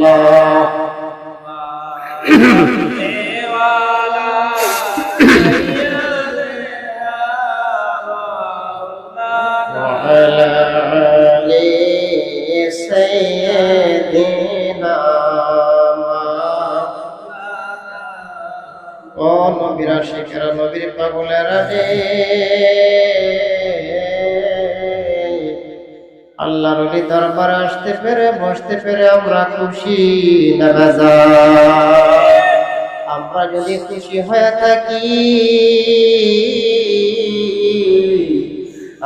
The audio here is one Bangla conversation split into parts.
আল্লাহ। ও নবীর আশিকেরা, নবীর পাগলেরা রে, আল্লাহর ওলি দরবারে আসতে পেরে বসতে পেরে আমরা খুশি না বেজার? আমরা যদি খুশি হয়ে থাকি,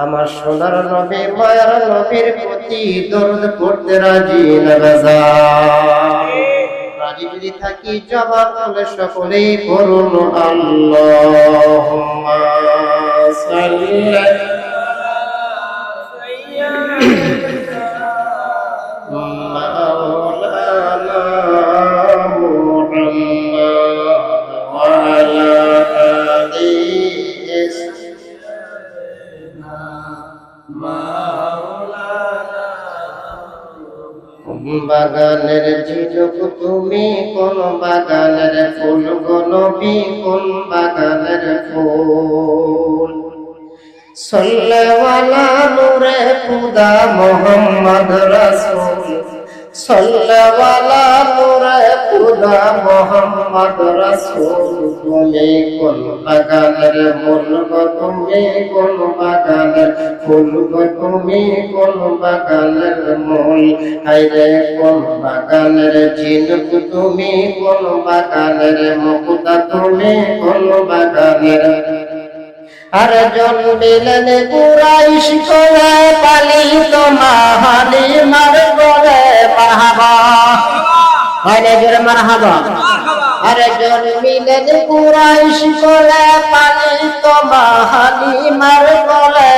আমার সোনার নবী মায়ার নবীর প্রতি দরুদ পড়তে রাজি না বেজার? রাজি যদি থাকি জবাব বলে সকলেই করুন আল্লাহুম্মা সাল্লি মাওলানা মুহাম্মদ ওয়া আলা আলিহি বাগানের ঝিনুক তুমি, কোন বাগানের ফুল গো নবী, কোন বাগানের ফুল? সাল্লাল্লাহু নূরে খুদা মুহাম্মদ রাসূল, সাল্লাল্লাহু নূরে খুদা মুহাম্মদ রাসূল। তুমি কোন বাগানের ফুল গো, তুমি কোন বাগানের ফুল গো, তুমি কোন বাগানের মূল? হায়রে কোন বাগানের ঝিনুক তুমি, কোন বাগানের মুক্তা তুমি, কোন বাগানের? আর জন্মিলেন কুরাইশ করে পালিত মাহালি মার বলে মারহাবা, হয় জোরে মারহাবা। আর জন্মিলেন কুরাইশ করে পালিত মাহালি মার বলে,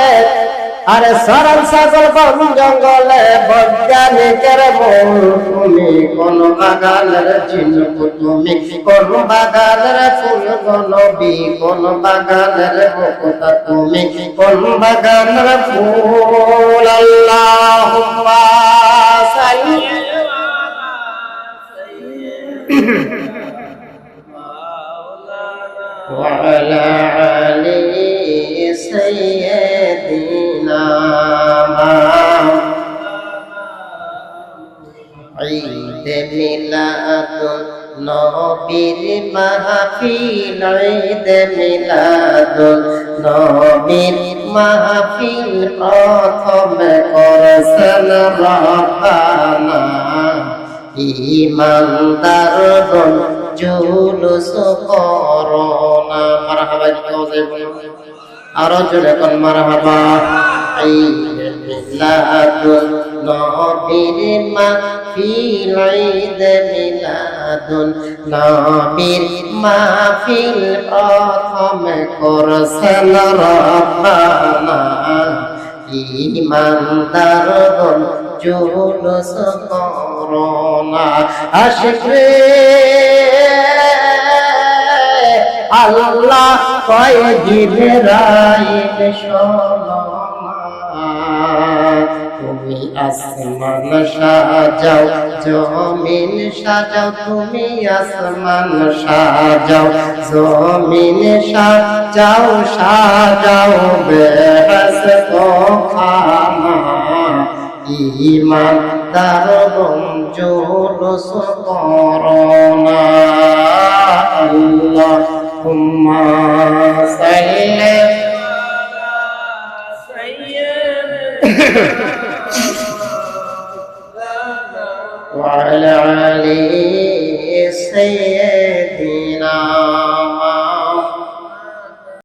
আরে সরল সকল বন জঙ্গলে বৈজ্ঞানিকের মূল। তুমি কোন বাগানের ঝিনুক তুমি, কোন বাগানের ফুল গো নবী, কোন বাগানের মুক্তা তুমি, কোন বাগানের ফুল? আল্লাহুম্মা সাল্লি ওয়া আলা আলি সাইয়্যিদিনা ঈদে মিলাদুন নবীর মাহফিল, ঈদে মিলাদুন নবীর মাহফিল প্রথমে করেছেন রব্বানা। ঈমানদারগণ জুলুস করোনা। মারহাবা আরো জোরে কোন মারহাবা। ঈদে মিলাদুন নবীর মাহফিল, ঈদে মিলাদুন নবীর মাহফিল প্রথমে করেছেন রব্বানা। ঈমানদারগণ জুলুস করোনা। আশিক রে আল্লাহ কয় জিবরাইল শোনো তুমি আসমান সাজাও, জমিন সাজাও, তুমি আসমান সাজাও, জমিন সাজাও, সাজাও বেহেশত খানা। ঈমানদারগণ জুলুস করোনা। আল্লাহুম্মা সাল্লি ওয়া আলা আলি সাইয়্যিদিনা